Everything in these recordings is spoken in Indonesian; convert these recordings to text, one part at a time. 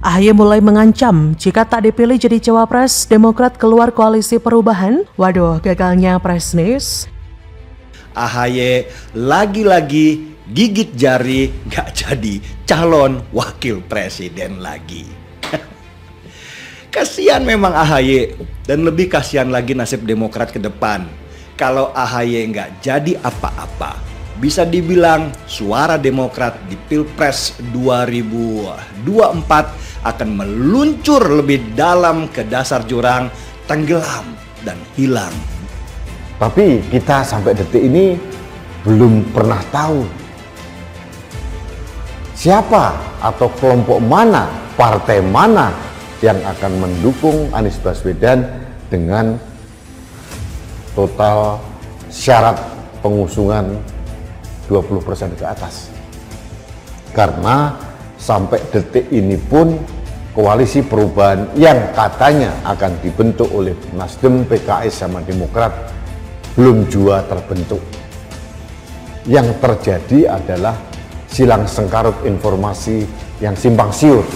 AHY mulai mengancam jika tak dipilih jadi cawapres, Demokrat keluar koalisi perubahan. Waduh, gagalnya Presnis. AHY lagi-lagi gigit jari gak jadi calon wakil presiden lagi. Kasihan memang AHY, dan lebih kasihan lagi nasib Demokrat ke depan. Kalau AHY nggak jadi apa-apa, bisa dibilang suara Demokrat di Pilpres 2024 akan meluncur lebih dalam ke dasar jurang, tenggelam dan hilang. Tapi kita sampai detik ini belum pernah tahu siapa atau kelompok mana, partai mana yang akan mendukung Anies Baswedan dengan total syarat pengusungan 20% ke atas. Karena sampai detik ini pun koalisi perubahan yang katanya akan dibentuk oleh Nasdem, PKS sama Demokrat belum jua terbentuk. Yang terjadi adalah silang sengkarut informasi yang simpang siur.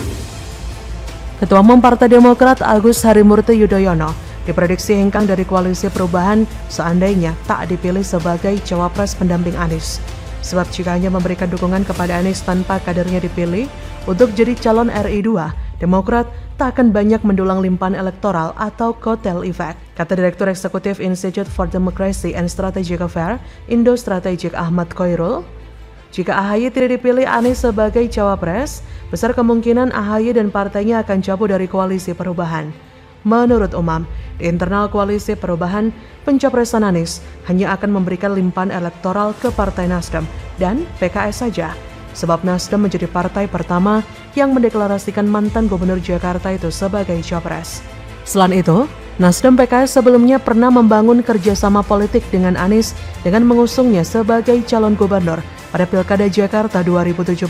Ketua Umum Partai Demokrat Agus Harimurti Yudhoyono diprediksi hengkang dari koalisi perubahan seandainya tak dipilih sebagai cawapres pendamping Anies. Sebab jika hanya memberikan dukungan kepada Anies tanpa kadernya dipilih untuk jadi calon RI 2, Demokrat tak akan banyak mendulang limpahan elektoral atau kotel efek, kata Direktur Eksekutif Institute for Democracy and Strategic Affairs Indo Strategic Ahmad Khoirul. Jika AHY tidak dipilih Anies sebagai cawapres, besar kemungkinan AHY dan partainya akan cabut dari koalisi perubahan. Menurut Umam, di internal koalisi perubahan, pencapresan Anies hanya akan memberikan limpahan elektoral ke Partai Nasdem dan PKS saja, sebab Nasdem menjadi partai pertama yang mendeklarasikan mantan Gubernur Jakarta itu sebagai capres. Selain itu, Nasdem PKS sebelumnya pernah membangun kerjasama politik dengan Anies dengan mengusungnya sebagai calon gubernur pada Pilkada Jakarta 2017.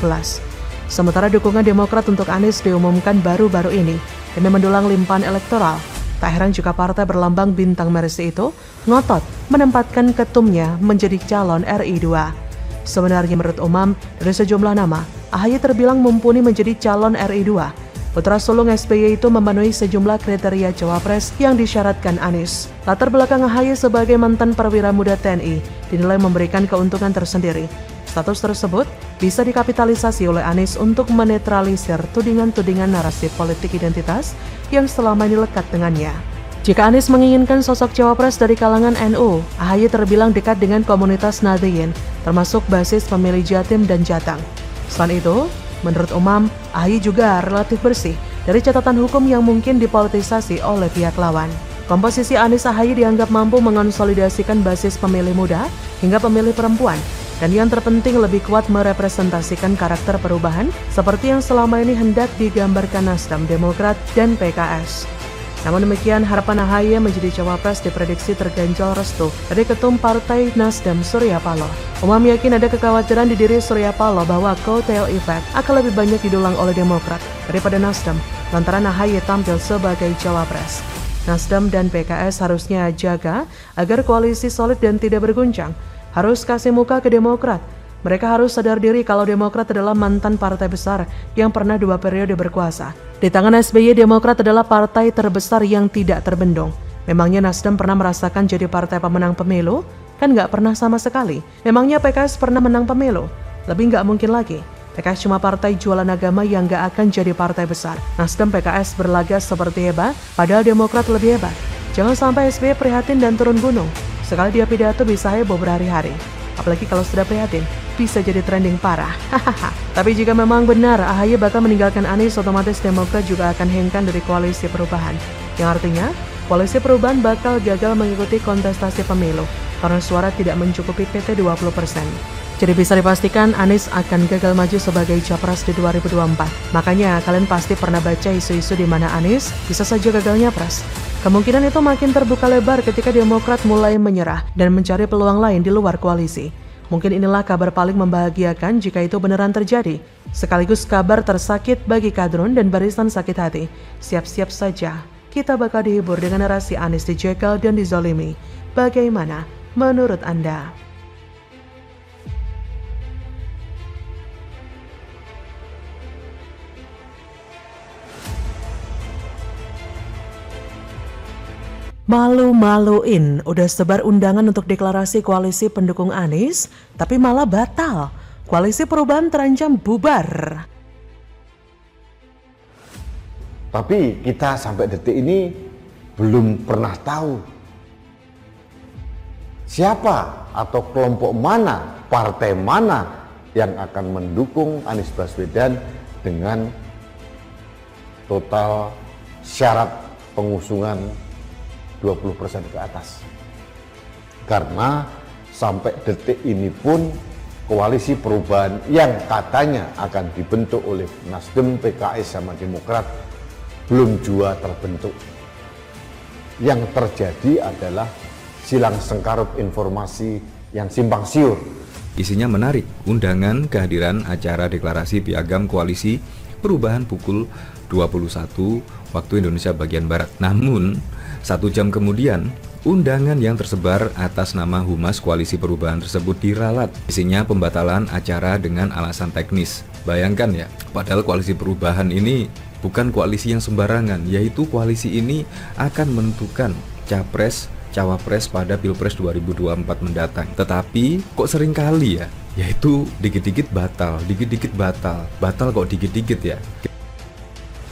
Sementara dukungan Demokrat untuk Anies diumumkan baru-baru ini demi mendulang limpahan elektoral. Tak heran jika partai berlambang bintang Mercy itu ngotot menempatkan ketumnya menjadi calon RI 2. Sebenarnya menurut Umam, dari sejumlah nama, AHY terbilang mumpuni menjadi calon RI 2. Putra sulung SBY itu memenuhi sejumlah kriteria cawapres yang disyaratkan Anies. Latar belakang AHY sebagai mantan perwira muda TNI dinilai memberikan keuntungan tersendiri. Status tersebut bisa dikapitalisasi oleh Anies untuk menetralisir tudingan-tudingan narasi politik identitas yang selama ini lekat dengannya. Jika Anies menginginkan sosok cawapres dari kalangan NU, AHY terbilang dekat dengan komunitas Nahdliyin, termasuk basis pemilih Jatim dan Jateng. Selain itu, menurut Umam, AHY juga relatif bersih dari catatan hukum yang mungkin dipolitisasi oleh pihak lawan. Komposisi Anies AHY dianggap mampu mengonsolidasikan basis pemilih muda hingga pemilih perempuan, dan yang terpenting lebih kuat merepresentasikan karakter perubahan seperti yang selama ini hendak digambarkan Nasdem, Demokrat, dan PKS. Namun demikian, harapan AHY menjadi cawapres diprediksi terganjal restu dari Ketum Partai Nasdem Surya Paloh. Umam yakin ada kekhawatiran di diri Surya Paloh bahwa kotel efek akan lebih banyak didulang oleh Demokrat daripada Nasdem lantaran AHY tampil sebagai cawapres. Nasdem dan PKS harusnya jaga agar koalisi solid dan tidak berguncang. Harus kasih muka ke Demokrat. Mereka harus sadar diri kalau Demokrat adalah mantan partai besar yang pernah 2 periode berkuasa. Di tangan SBY, Demokrat adalah partai terbesar yang tidak terbendung. Memangnya Nasdem pernah merasakan jadi partai pemenang pemilu? Kan nggak pernah sama sekali. Memangnya PKS pernah menang pemilu? Lebih nggak mungkin lagi. PKS cuma partai jualan agama yang nggak akan jadi partai besar. Nasdem PKS berlaga seperti hebat, padahal Demokrat lebih hebat. Jangan sampai SBY prihatin dan turun gunung. Sekali dia pidato bisa heboh berhari-hari. Apalagi kalau sudah prihatin, bisa jadi trending parah. Tapi jika memang benar AHY bakal meninggalkan Anies, otomatis Demokrat juga akan hengkang dari koalisi perubahan. Yang artinya, koalisi perubahan bakal gagal mengikuti kontestasi pemilu karena suara tidak mencukupi PT 20%. Jadi bisa dipastikan Anies akan gagal maju sebagai capres di 2024. Makanya kalian pasti pernah baca isu-isu di mana Anies bisa saja gagal nyapres. Kemungkinan itu makin terbuka lebar ketika Demokrat mulai menyerah dan mencari peluang lain di luar koalisi. Mungkin inilah kabar paling membahagiakan jika itu beneran terjadi. Sekaligus kabar tersakit bagi kadrun dan barisan sakit hati. Siap-siap saja, kita bakal dihibur dengan narasi Anies dijegal dan dizolimi. Bagaimana menurut Anda? Malu-maluin, udah sebar undangan untuk deklarasi koalisi pendukung Anies, tapi malah batal. Koalisi perubahan terancam bubar. Tapi kita sampai detik ini belum pernah tahu siapa atau kelompok mana, partai mana yang akan mendukung Anies Baswedan dengan total syarat pengusungan 20% ke atas. Karena sampai detik ini pun koalisi perubahan yang katanya akan dibentuk oleh Nasdem, PKS sama Demokrat belum jua terbentuk. Yang terjadi adalah silang sengkarut informasi yang simpang siur. Isinya menarik, undangan kehadiran acara deklarasi piagam koalisi perubahan pukul 21 waktu Indonesia bagian Barat. Namun, 1 jam kemudian, undangan yang tersebar atas nama Humas Koalisi Perubahan tersebut diralat. Isinya pembatalan acara dengan alasan teknis. Bayangkan ya, padahal Koalisi Perubahan ini bukan koalisi yang sembarangan, yaitu koalisi ini akan menentukan capres cawapres pada Pilpres 2024 mendatang. Tetapi kok sering kali ya, yaitu dikit-dikit batal kok dikit-dikit ya.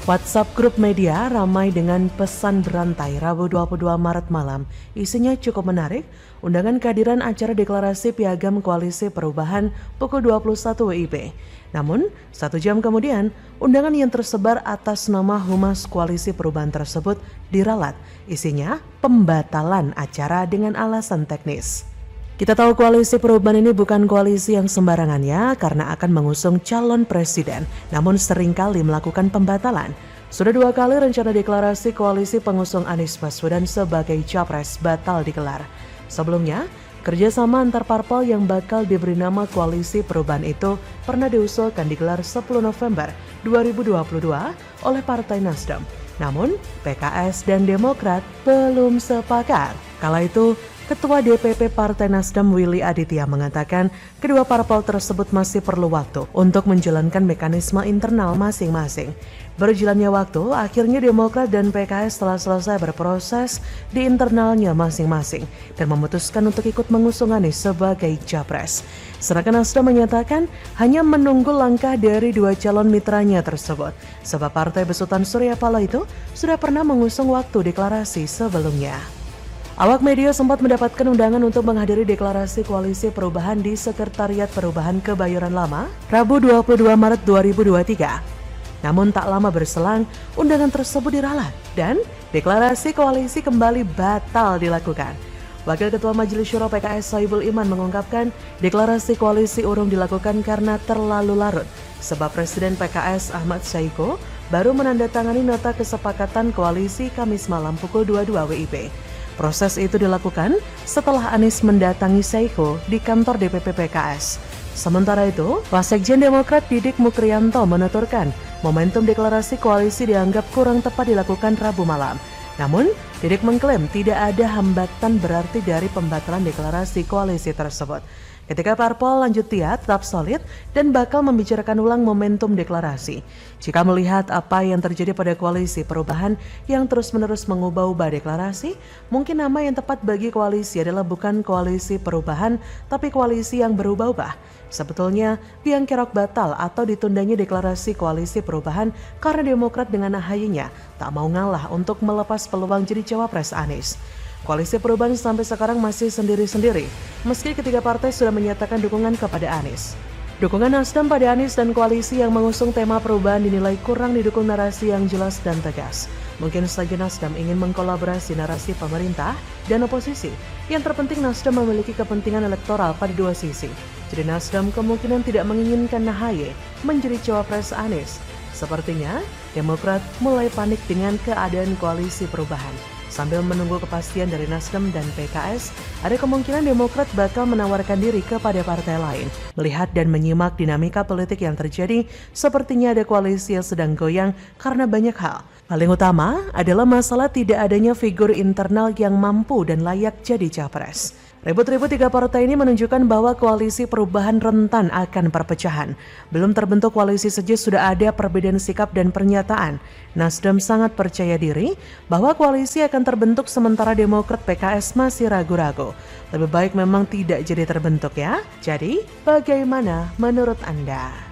WhatsApp grup media ramai dengan pesan berantai Rabu 22 Maret malam. Isinya cukup menarik, undangan kehadiran acara deklarasi piagam koalisi perubahan pukul 21 WIB. Namun, 1 jam kemudian, undangan yang tersebar atas nama Humas Koalisi Perubahan tersebut diralat. Isinya pembatalan acara dengan alasan teknis. Kita tahu koalisi perubahan ini bukan koalisi yang sembarangan ya, karena akan mengusung calon presiden, namun seringkali melakukan pembatalan. Sudah 2 kali rencana deklarasi koalisi pengusung Anies Baswedan sebagai capres batal digelar. Sebelumnya, kerjasama antar parpol yang bakal diberi nama koalisi perubahan itu pernah diusulkan digelar 10 November 2022 oleh Partai Nasdem. Namun, PKS dan Demokrat belum sepakat. Kala itu, Ketua DPP Partai Nasdem Willy Aditya mengatakan kedua parpol tersebut masih perlu waktu untuk menjalankan mekanisme internal masing-masing. Berjalannya waktu, akhirnya Demokrat dan PKS telah selesai berproses di internalnya masing-masing dan memutuskan untuk ikut mengusung Anies sebagai capres. Sedangkan Nasdem menyatakan hanya menunggu langkah dari 2 calon mitranya tersebut, sebab Partai Besutan Surya Paloh itu sudah pernah mengusung waktu deklarasi sebelumnya. Awak media sempat mendapatkan undangan untuk menghadiri deklarasi koalisi perubahan di Sekretariat Perubahan Kebayoran Lama, Rabu 22 Maret 2023. Namun tak lama berselang, undangan tersebut diralat dan deklarasi koalisi kembali batal dilakukan. Wakil Ketua Majelis Syuro PKS Sohibul Iman mengungkapkan deklarasi koalisi urung dilakukan karena terlalu larut, sebab Presiden PKS Ahmad Saiku baru menandatangani nota kesepakatan koalisi Kamis malam pukul 22 WIB. Proses itu dilakukan setelah Anies mendatangi Saiku di kantor DPP PKS. Sementara itu, Wasekjen Demokrat Didik Mukrianto menuturkan momentum deklarasi koalisi dianggap kurang tepat dilakukan Rabu malam. Namun, Didik mengklaim tidak ada hambatan berarti dari pembatalan deklarasi koalisi tersebut. Ketika parpol lanjut tetap solid dan bakal membicarakan ulang momentum deklarasi. Jika melihat apa yang terjadi pada koalisi perubahan yang terus-menerus mengubah-ubah deklarasi, mungkin nama yang tepat bagi koalisi adalah bukan koalisi perubahan, tapi koalisi yang berubah-ubah. Sebetulnya, biang kerok batal atau ditundanya deklarasi koalisi perubahan karena Demokrat dengan AHY-nya tak mau ngalah untuk melepas peluang jadi cawapres Anies. Koalisi perubahan sampai sekarang masih sendiri-sendiri, meski ketiga partai sudah menyatakan dukungan kepada Anies. Dukungan Nasdem pada Anies dan koalisi yang mengusung tema perubahan dinilai kurang didukung narasi yang jelas dan tegas. Mungkin saja Nasdem ingin mengkolaborasi narasi pemerintah dan oposisi. Yang terpenting Nasdem memiliki kepentingan elektoral pada 2 sisi. Jadi Nasdem kemungkinan tidak menginginkan AHY menjadi cawapres Anies. Sepertinya Demokrat mulai panik dengan keadaan koalisi perubahan. Sambil menunggu kepastian dari Nasdem dan PKS, ada kemungkinan Demokrat bakal menawarkan diri kepada partai lain. Melihat dan menyimak dinamika politik yang terjadi, sepertinya ada koalisi yang sedang goyang karena banyak hal. Paling utama adalah masalah tidak adanya figur internal yang mampu dan layak jadi capres. Ribut-ribut tiga partai ini menunjukkan bahwa koalisi perubahan rentan akan perpecahan. Belum terbentuk koalisi saja sudah ada perbedaan sikap dan pernyataan. Nasdem sangat percaya diri bahwa koalisi akan terbentuk sementara Demokrat PKS masih ragu-ragu. Lebih baik memang tidak jadi terbentuk ya. Jadi, bagaimana menurut Anda?